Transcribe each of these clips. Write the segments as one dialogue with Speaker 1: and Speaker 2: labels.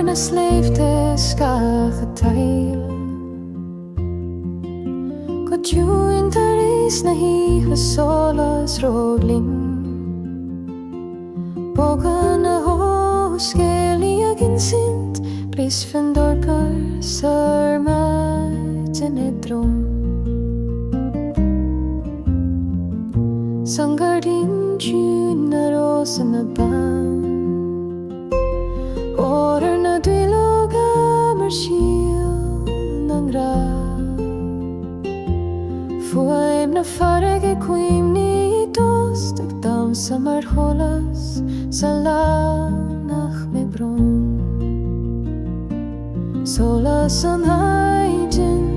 Speaker 1: Arnes leefde skageteil Got you in Paris na hiha solas rodling Boga na hoskeli agin sint Pris van dorper surmaat en het droom Sangardin tjun na rosen na baan Order na dwyloga marsiel ng ra Fuaim na farage kuim ni dost Ag dam sa marholas sa lanach me bron Solas an haidin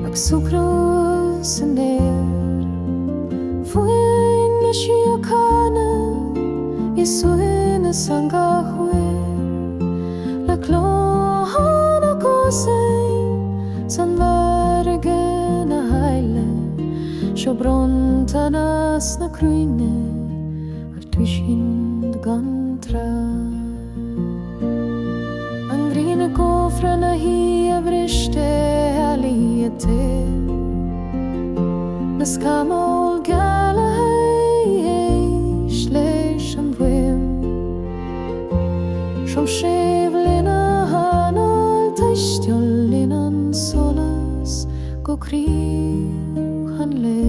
Speaker 1: Ag sukros an Fuaim na siya kana Isuin na sangahwe Naklohan ako sa'y San varge na haile Sjobron tanas na kruine Artuishin gantra Angrine kofra na hia vrishte aliete Naskamol gala hei Shlesh an vwem Som shevlina hanal Tashtjollinan solas Gå kriv han le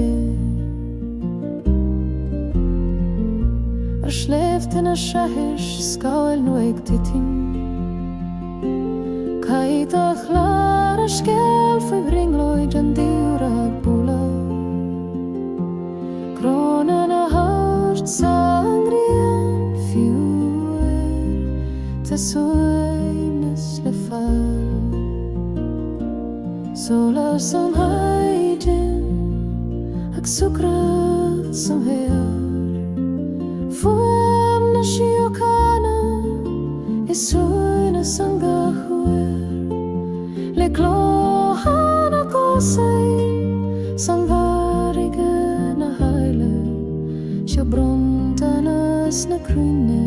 Speaker 1: Arsleften a shahish Skawel nueg titim Kaita khlar a shkel Fwy bringloid an diwrag bula Kronan a hart sangrien Fjuer Ta sueines le fall Solar som haidin Ag sukrat som hear Fuem na shiokana Isuina sangahuer Le klohan ako say Sangvarige na haile Sjobron tanas na krune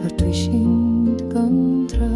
Speaker 1: Artuishin gantra